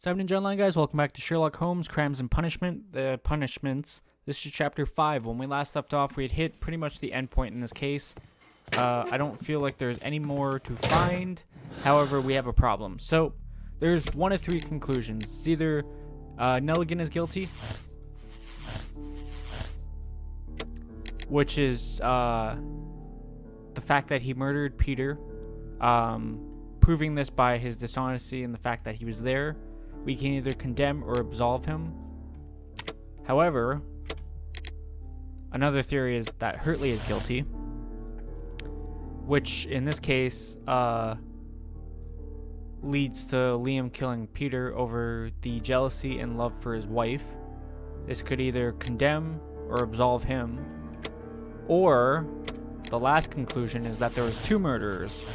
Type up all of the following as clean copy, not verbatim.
So, Ninja Online, guys, welcome back to Sherlock Holmes, Crimes and Punishments. This is Chapter 5. When we last left off, we had hit pretty much the end point in this case. I don't feel like there's any more to find. However, we have a problem. So, there's one of three conclusions. It's either Nelligan is guilty, which is the fact that he murdered Peter, proving this by his dishonesty and the fact that he was there. We can either condemn or absolve him. However, another theory is that Hurtley is guilty, which in this case leads to Liam killing Peter over the jealousy and love for his wife. This could either condemn or absolve him, or the last conclusion is that there was two murderers.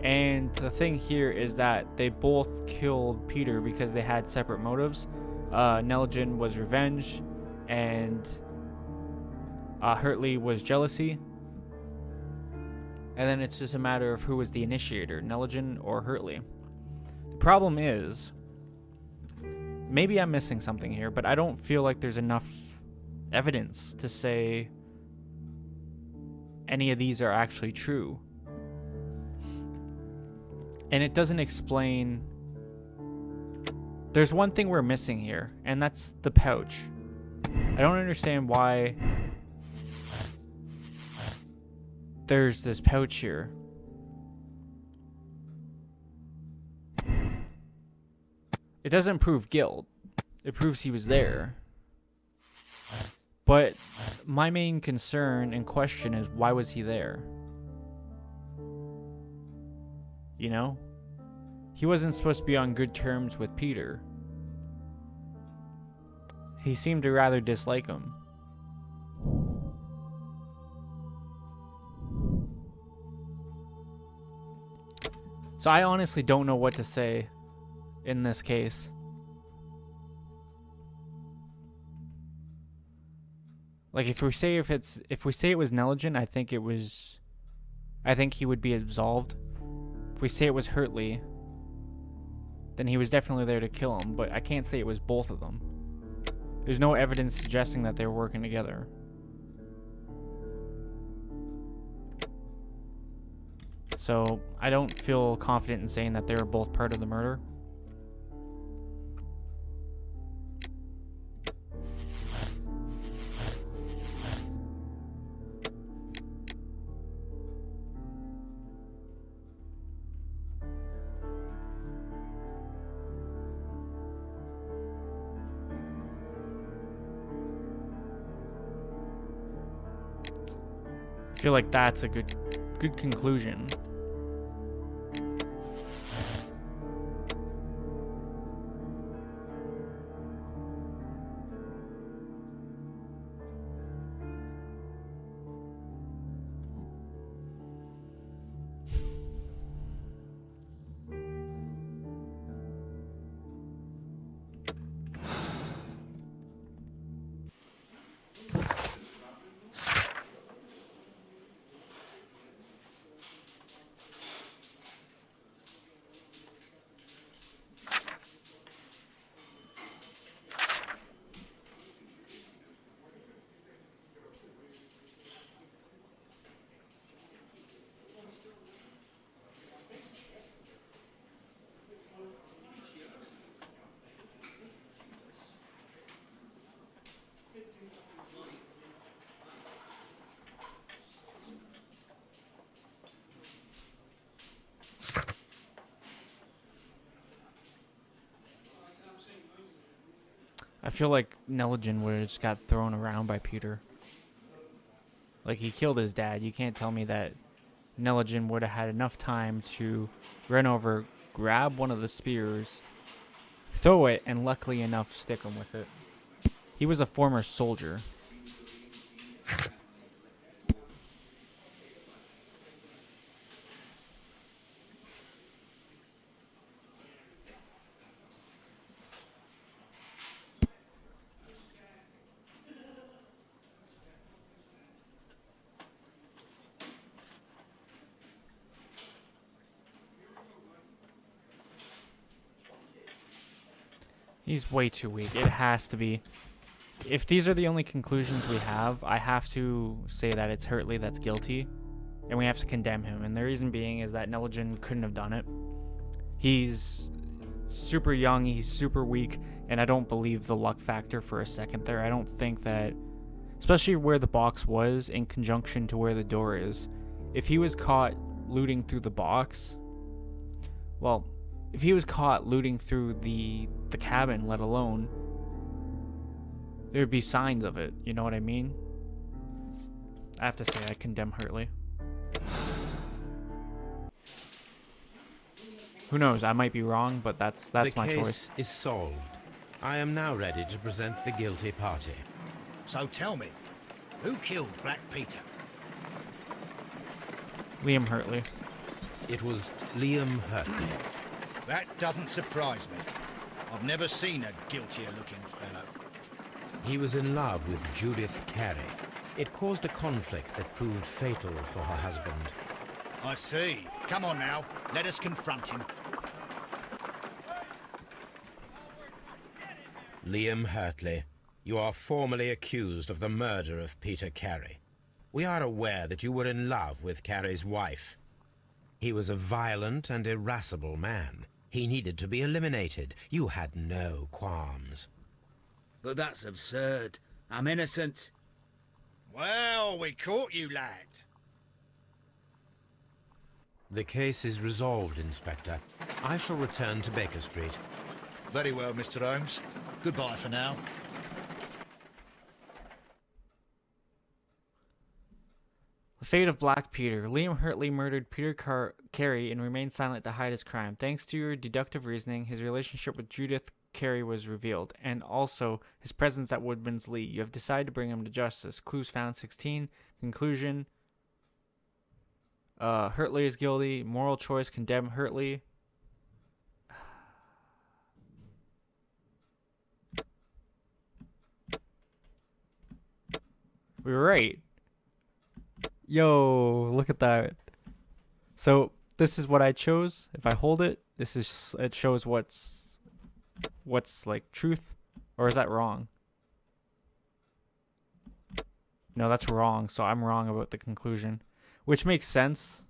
And the thing here is that they both killed Peter because they had separate motives. Nelligan was revenge, and Hurtley was jealousy. And then it's just a matter of who was the initiator, Nelligan or Hurtley. The problem is, maybe I'm missing something here, but I don't feel like there's enough evidence to say any of these are actually true. And it doesn't explain. There's one thing we're missing here, and that's the pouch. I don't understand why there's this pouch here. It doesn't prove guilt. It proves he was there. But my main concern and question is, why was he there? You know? He wasn't supposed to be on good terms with Peter. He seemed to rather dislike him. So I honestly don't know what to say in this case. Like if we say it was Nelligan, I think he would be absolved. If we say it was Hurtley, then he was definitely there to kill him, but I can't say it was both of them. There's no evidence suggesting that they were working together. So I don't feel confident in saying that they were both part of the murder. I feel like that's a good conclusion. I feel like Nelligan would have just got thrown around by Peter. Like, he killed his dad. You can't tell me that Nelligan would have had enough time to run over, grab one of the spears, throw it, and luckily enough stick him with it. He was a former soldier. He's way too weak. It has to be. If these are the only conclusions we have, I have to say that it's Hurtley that's guilty, and we have to condemn him. And the reason being is that Nelligen couldn't have done it. He's super young, he's super weak, and I don't believe the luck factor for a second there. I don't think that, especially where the box was in conjunction to where the door is, if he was caught looting through the box, well, if he was caught looting through the cabin, let alone, there would be signs of it. You know what I mean? I have to say I condemn Hurtley. Who knows? I might be wrong, but that's my choice. The case is solved. I am now ready to present the guilty party. So tell me, who killed Black Peter? Liam Hurtley. It was Liam Hurtley. That doesn't surprise me. I've never seen a guiltier-looking fellow. He was in love with Judith Carey. It caused a conflict that proved fatal for her husband. I see. Come on now, let us confront him. Liam Hurtley, you are formally accused of the murder of Peter Carey. We are aware that you were in love with Carey's wife. He was a violent and irascible man. He needed to be eliminated. You had no qualms. But that's absurd. I'm innocent. Well, we caught you, lad. The case is resolved, Inspector. I shall return to Baker Street. Very well, Mr. Holmes. Goodbye for now. The fate of Black Peter. Liam Hurtley murdered Peter Carey and remained silent to hide his crime. Thanks to your deductive reasoning, his relationship with Judith Carey was revealed, and also his presence at Woodman's Lee. You have decided to bring him to justice. Clues found 16. Conclusion. Hurtley is guilty. Moral choice, condemn Hurtley. We were right. Yo, look at that. So this is what I chose. If I hold it, it shows what's like truth, or is that wrong? No, that's wrong. So I'm wrong about the conclusion, which makes sense.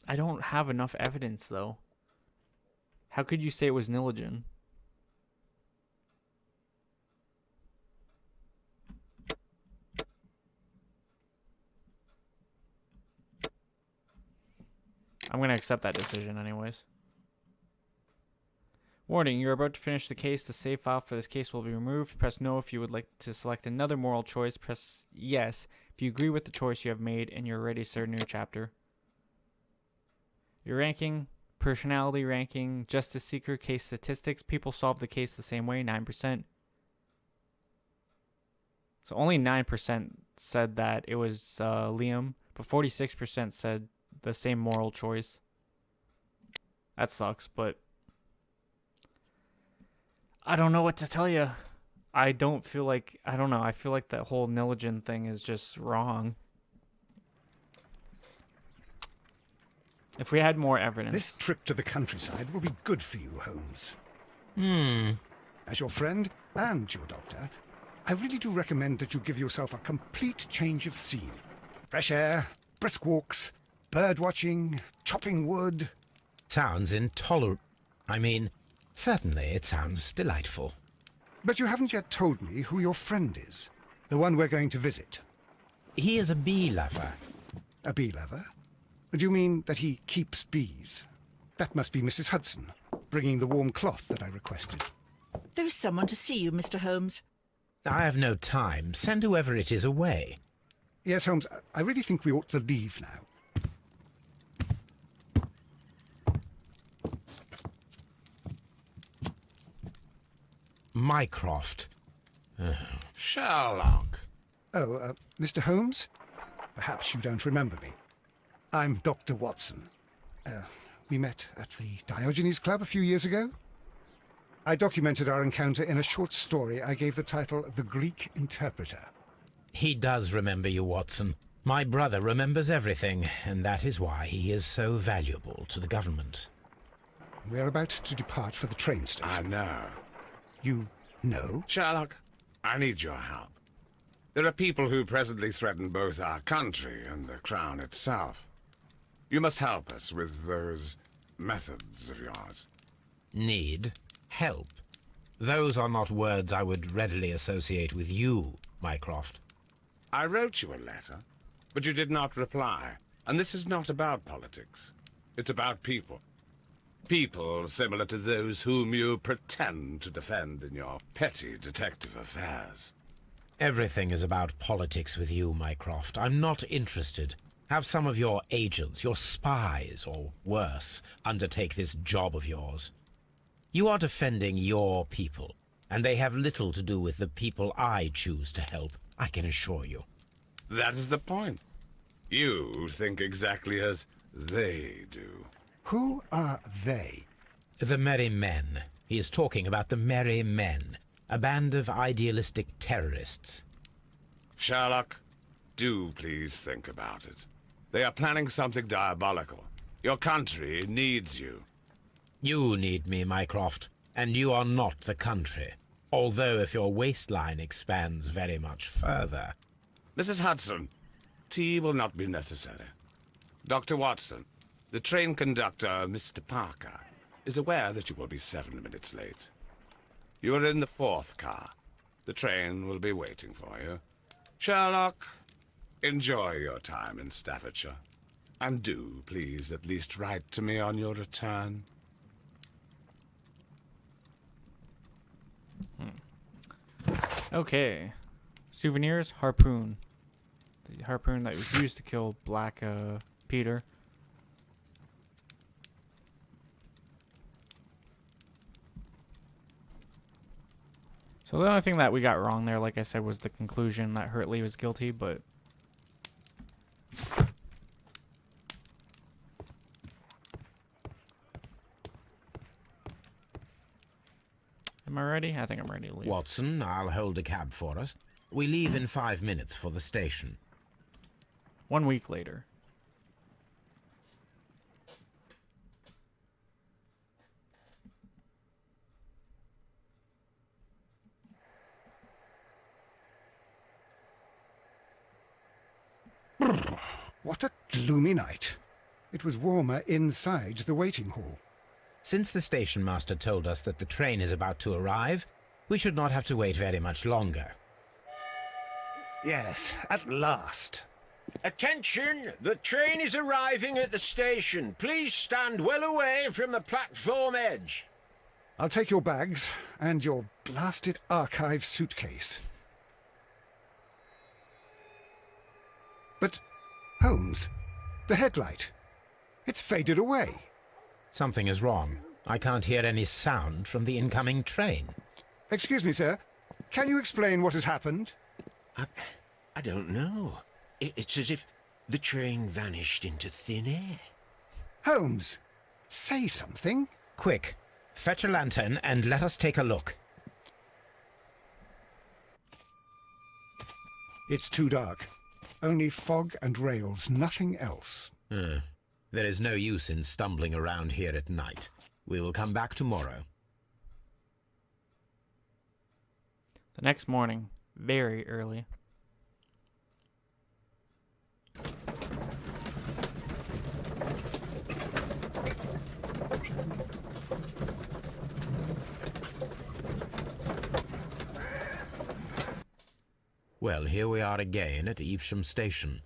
I don't have enough evidence though. How could you say it was Nelligen? I'm going to accept that decision anyways. Warning, you're about to finish the case. The save file for this case will be removed. Press no if you would like to select another moral choice. Press yes if you agree with the choice you have made and you're ready to start a new chapter. Your ranking, personality ranking, justice seeker, case statistics. People solve the case the same way, 9%. So only 9% said that it was Liam, but 46% said the same moral choice. That sucks, but I don't know what to tell you. I don't know. I feel like that whole Nelligen thing is just wrong. If we had more evidence. This trip to the countryside will be good for you, Holmes. As your friend and your doctor, I really do recommend that you give yourself a complete change of scene. Fresh air, brisk walks, bird watching, chopping wood. Sounds intolerable. I mean, certainly it sounds delightful. But you haven't yet told me who your friend is. The one we're going to visit. He is a bee lover. A bee lover? Do you mean that he keeps bees? That must be Mrs. Hudson, bringing the warm cloth that I requested. There is someone to see you, Mr. Holmes. I have no time. Send whoever it is away. Yes, Holmes, I really think we ought to leave now. Mycroft. Sherlock. Oh, Mr. Holmes? Perhaps you don't remember me. I'm Dr. Watson. We met at the Diogenes Club a few years ago. I documented our encounter in a short story I gave the title The Greek Interpreter. He does remember you, Watson. My brother remembers everything, and that is why he is so valuable to the government. We're about to depart for the train station. I know. You know? Sherlock, I need your help. There are people who presently threaten both our country and the Crown itself. You must help us with those methods of yours. Need help. Those are not words I would readily associate with you, Mycroft. I wrote you a letter, but you did not reply. And this is not about politics. It's about people. People similar to those whom you pretend to defend in your petty detective affairs. Everything is about politics with you, Mycroft. I'm not interested. Have some of your agents, your spies, or worse, undertake this job of yours. You are defending your people, and they have little to do with the people I choose to help, I can assure you. That is the point. You think exactly as they do. Who are they? The Merry Men. He is talking about the Merry Men, a band of idealistic terrorists. Sherlock, do please think about it. They are planning something diabolical. Your country needs you. You need me, Mycroft, and you are not the country. Although if your waistline expands very much further. Mrs. Hudson, tea will not be necessary. Dr. Watson, the train conductor, Mr. Parker, is aware that you will be 7 minutes late. You are in the 4th car. The train will be waiting for you. Sherlock, enjoy your time in Staffordshire. And do, please, at least write to me on your return. Okay. Souvenirs, harpoon. The harpoon that was used to kill Black Peter. So the only thing that we got wrong there, like I said, was the conclusion that Hurtley was guilty, but... Am I ready? I think I'm ready to leave. Watson, I'll hold a cab for us. We leave in 5 minutes for the station. 1 week later. What a gloomy night. It was warmer inside the waiting hall. Since the station master told us that the train is about to arrive, we should not have to wait very much longer. Yes, at last. Attention! The train is arriving at the station. Please stand well away from the platform edge. I'll take your bags and your blasted archive suitcase. But, Holmes, the headlight, it's faded away. Something is wrong. I can't hear any sound from the incoming train. Excuse me, sir. Can you explain what has happened? I don't know. It's as if the train vanished into thin air. Holmes, say something. Quick, fetch a lantern and let us take a look. It's too dark. Only fog and rails, nothing else. There is no use in stumbling around here at night. We will come back tomorrow. The next morning, very early. Well, here we are again at Evesham Station.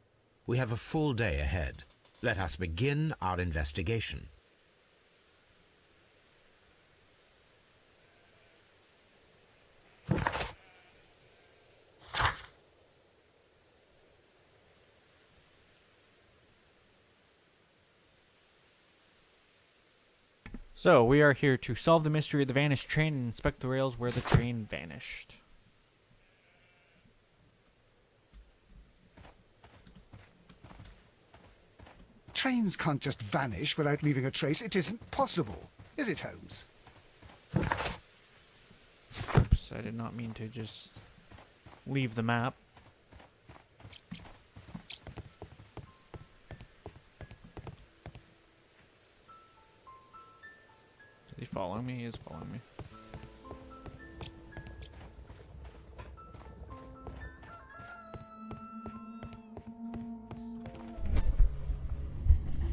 We have a full day ahead. Let us begin our investigation. So, we are here to solve the mystery of the vanished train and inspect the rails where the train vanished. Trains can't just vanish without leaving a trace. It isn't possible, is it, Holmes? Oops, I did not mean to just leave the map. he following me? He is following me.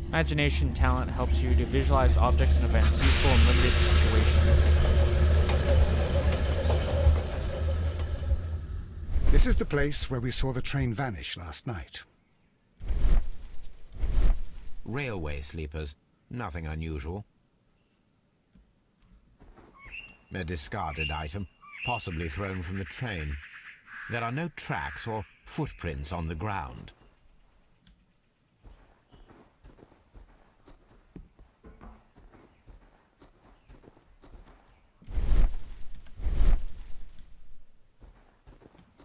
Imagination talent helps you to visualize objects and events useful in limited situations. This is the place where we saw the train vanish last night. Railway sleepers. Nothing unusual. A discarded item, possibly thrown from the train. There are no tracks or footprints on the ground.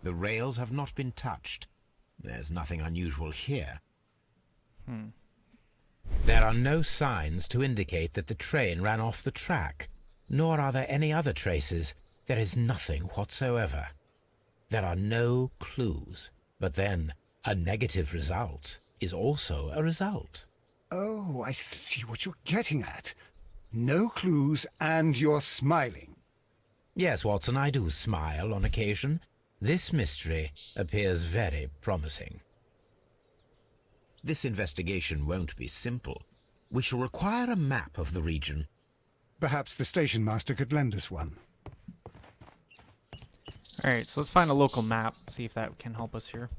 The rails have not been touched. There's nothing unusual here. There are no signs to indicate that the train ran off the track, nor are there any other traces. There is nothing whatsoever. There are no clues. But then, a negative result is also a result. Oh, I see what you're getting at. No clues, and you're smiling. Yes, Watson, I do smile on occasion. This mystery appears very promising. This investigation won't be simple. We shall require a map of the region. Perhaps the station master could lend us one. Alright, so let's find a local map, see if that can help us here.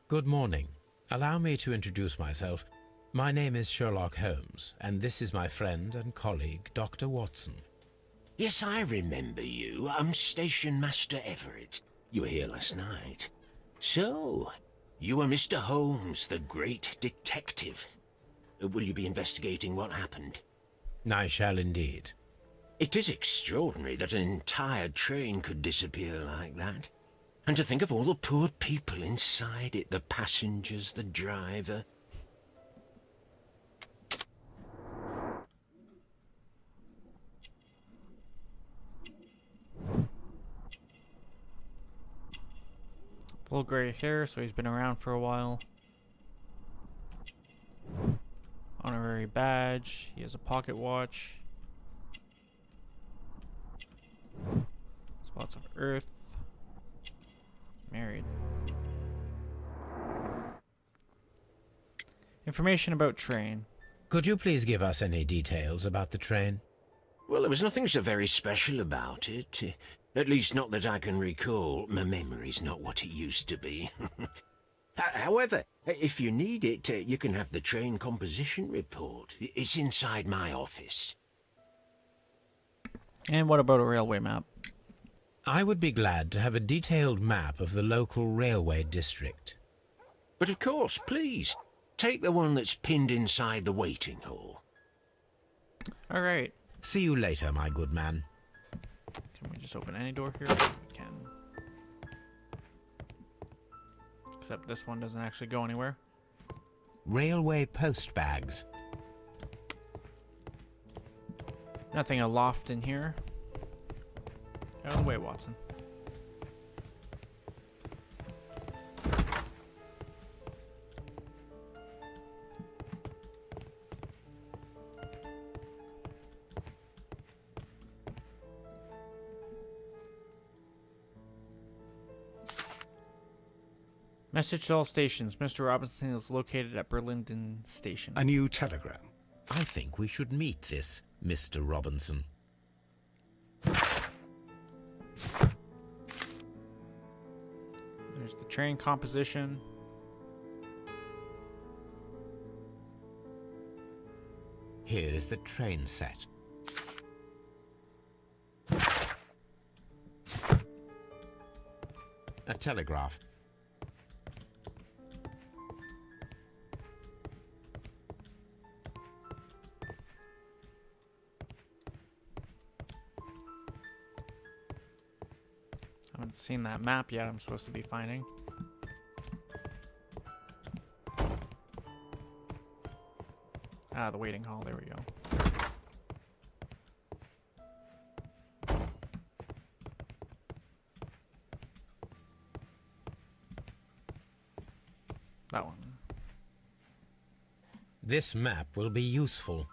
Good morning. Allow me to introduce myself. My name is Sherlock Holmes, and this is my friend and colleague, Dr. Watson. Yes, I remember you. I'm Station Master Everett. You were here last night. So, you are Mr. Holmes, the great detective. Will you be investigating what happened? I shall indeed. It is extraordinary that an entire train could disappear like that. And to think of all the poor people inside it, the passengers, the driver. Full gray hair, so he's been around for a while. Honorary badge. He has a pocket watch. Spots of earth. Married. Information about train. Could you please give us any details about the train? Well, there was nothing so very special about it. At least not that I can recall. My memory's not what it used to be. However, if you need it, you can have the train composition report. It's inside my office. And what about a railway map? I would be glad to have a detailed map of the local railway district. But of course, please, take the one that's pinned inside the waiting hall. Alright. See you later, my good man. Can we just open any door here? We can. Except this one doesn't actually go anywhere. Railway post bags. Nothing aloft in here. Out of the way, Watson. Message to all stations. Mr. Robinson is located at Burlington Station. A new telegram. I think we should meet this Mr. Robinson. There's the train composition. Here is the train set. A telegraph. I haven't seen that map yet I'm supposed to be finding. Ah, the waiting hall. There we go. That one. This map will be useful.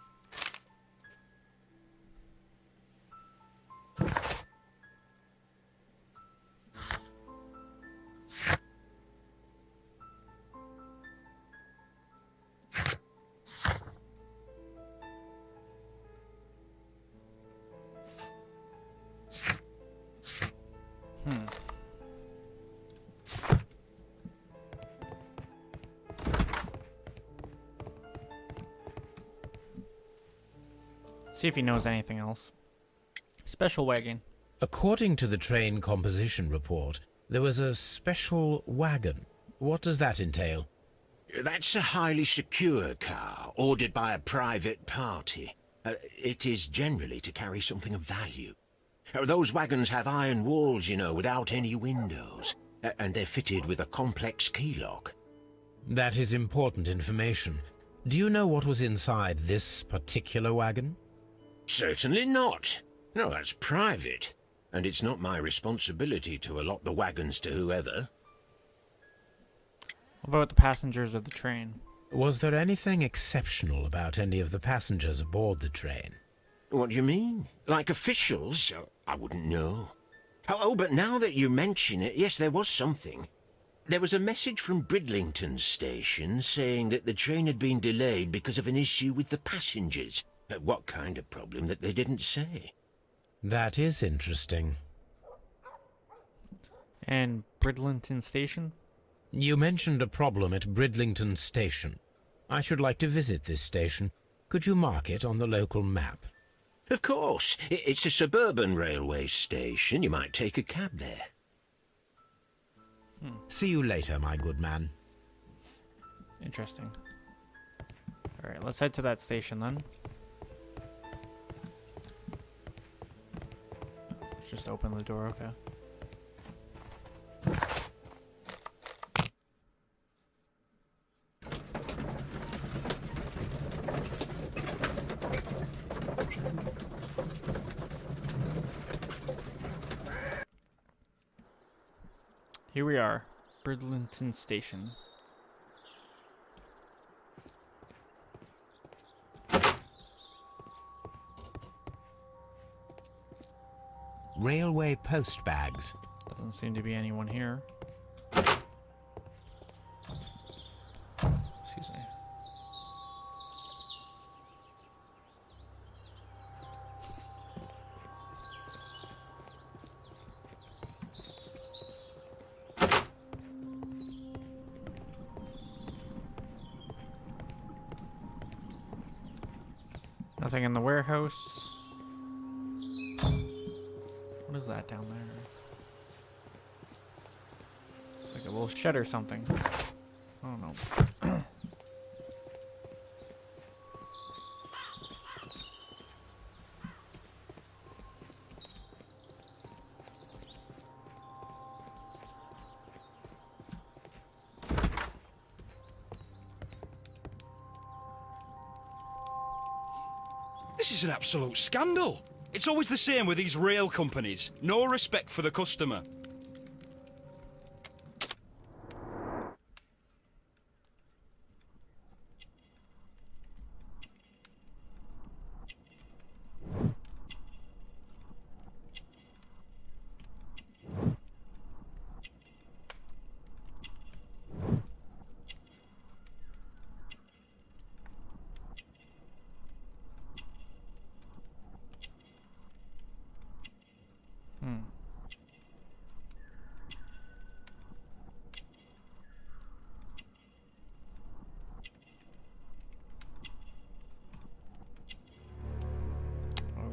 See if he knows anything else. Special wagon. According to the train composition report, there was a special wagon. What does that entail? That's a highly secure car, ordered by a private party. It is generally to carry something of value. Those wagons have iron walls, you know, without any windows. And they're fitted with a complex key lock. That is important information. Do you know what was inside this particular wagon? Certainly not. No, that's private. And it's not my responsibility to allot the wagons to whoever. What about the passengers of the train? Was there anything exceptional about any of the passengers aboard the train? What do you mean? Like officials? I wouldn't know. Oh, but now that you mention it, yes, there was something. There was a message from Bridlington station saying that the train had been delayed because of an issue with the passengers. What kind of problem that they didn't say? That is interesting. And Bridlington Station? You mentioned a problem at Bridlington Station. I should like to visit this station. Could you mark it on the local map? Of course. It's a suburban railway station. You might take a cab there. See you later, my good man. Interesting. Alright, let's head to that station then. Let's just open the door, okay. Here we are, Bridlington Station. Railway post bags. Doesn't seem to be anyone here. Excuse me. Nothing in the warehouse. What is that down there? It's like a little shed or something. I don't know. This is an absolute scandal. It's always the same with these rail companies. No respect for the customer.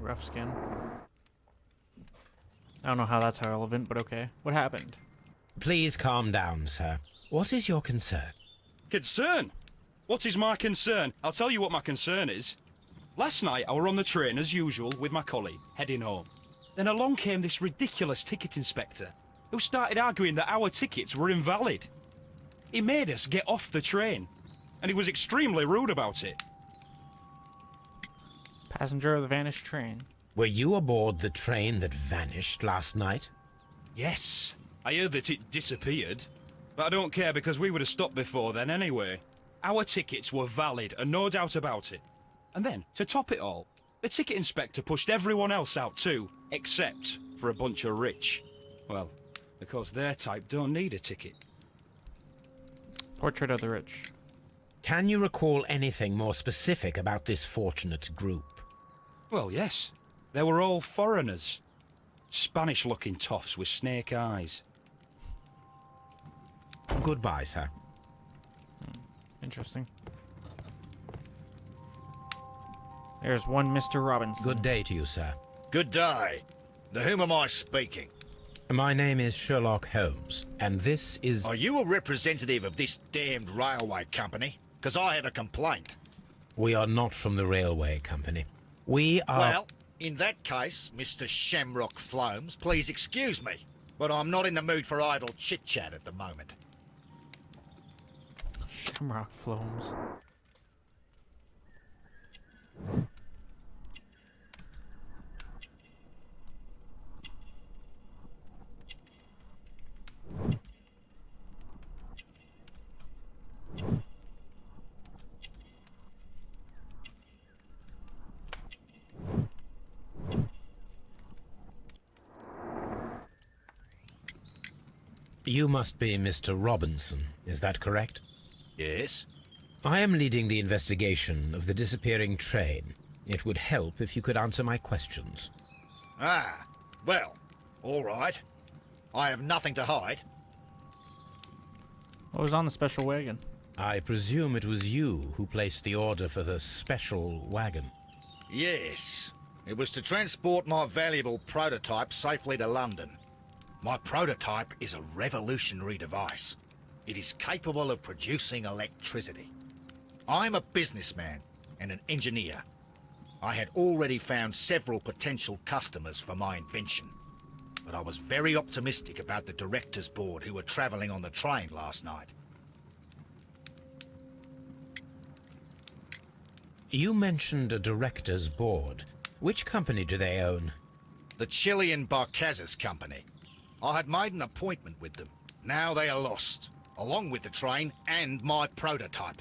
Rough skin. I don't know how that's relevant, but okay. What happened? Please calm down, sir. What is your concern? Concern? What is my concern? I'll tell you what my concern is. Last night I were on the train as usual with my colleague, heading home. Then along came this ridiculous ticket inspector, who started arguing that our tickets were invalid. He made us get off the train, and he was extremely rude about it. Passenger of the vanished train. Were you aboard the train that vanished last night? Yes, I heard that it disappeared. But I don't care because we would have stopped before then anyway. Our tickets were valid and no doubt about it. And then, to top it all, the ticket inspector pushed everyone else out too, except for a bunch of rich. Well, because their type don't need a ticket. Portrait of the Rich. Can you recall anything more specific about this fortunate group? Well, yes. They were all foreigners. Spanish-looking toffs with snake eyes. Goodbye, sir. Interesting. There's one Mr. Robinson. Good day to you, sir. Good day. To whom am I speaking? My name is Sherlock Holmes, and this is... Are you a representative of this damned railway company? Because I have a complaint. We are not from the railway company. We are... Well, in that case, Mr. Shamrock Flomes, please excuse me, but I'm not in the mood for idle chit-chat at the moment. Shamrock Flomes. You must be Mr. Robinson, is that correct? Yes? I am leading the investigation of the disappearing train. It would help if you could answer my questions. Ah, well, all right. I have nothing to hide. What was on the special wagon? I presume it was you who placed the order for the special wagon. Yes. It was to transport my valuable prototype safely to London. My prototype is a revolutionary device. It is capable of producing electricity. I'm a businessman and an engineer. I had already found several potential customers for my invention, but I was very optimistic about the directors' board who were travelling on the train last night. You mentioned a director's board. Which company do they own? The Chilean Barcazes Company. I had made an appointment with them. Now they are lost, along with the train and my prototype.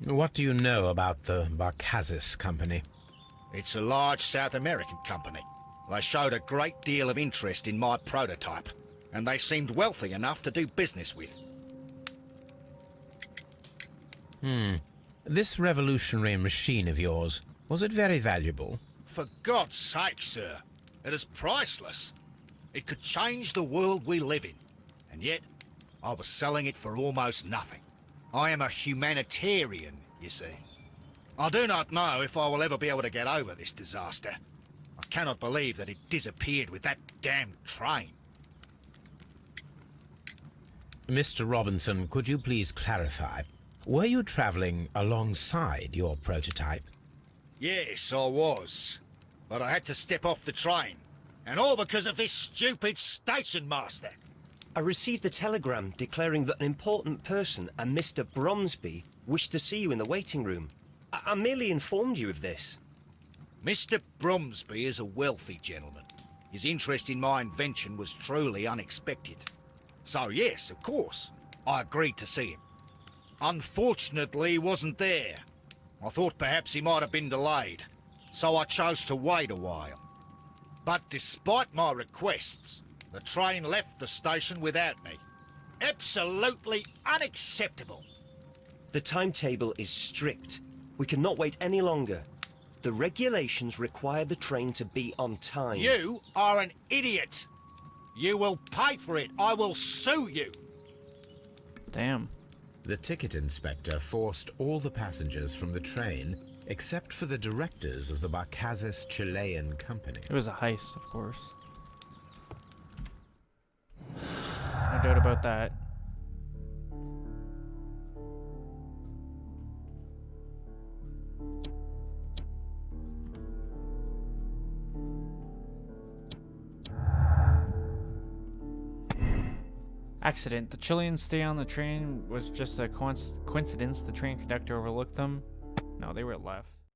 What do you know about the Barcazes Company? It's a large South American company. They showed a great deal of interest in my prototype, and they seemed wealthy enough to do business with. This revolutionary machine of yours, was it very valuable? For God's sake, sir, it is priceless. It could change the world we live in, and yet I was selling it for almost nothing. I am a humanitarian, you see. I do not know if I will ever be able to get over this disaster. I cannot believe that it disappeared with that damned train. Mr. Robinson, could you please clarify? Were you traveling alongside your prototype? Yes, I was. But I had to step off the train. And all because of this stupid station master. I received a telegram declaring that an important person, a Mr. Bromsby, wished to see you in the waiting room. I merely informed you of this. Mr. Bromsby is a wealthy gentleman. His interest in my invention was truly unexpected. So yes, of course, I agreed to see him. Unfortunately, he wasn't there. I thought perhaps he might have been delayed, so I chose to wait a while. But despite my requests, the train left the station without me. Absolutely unacceptable. The timetable is strict. We cannot wait any longer. The regulations require the train to be on time. You are an idiot. You will pay for it. I will sue you. Damn. The ticket inspector forced all the passengers from the train except for the directors of the Barcazes Chilean Company. It was a heist, of course. No doubt about that. Accident. The Chileans stay on the train was just a coincidence. The train conductor overlooked them. No, they were left.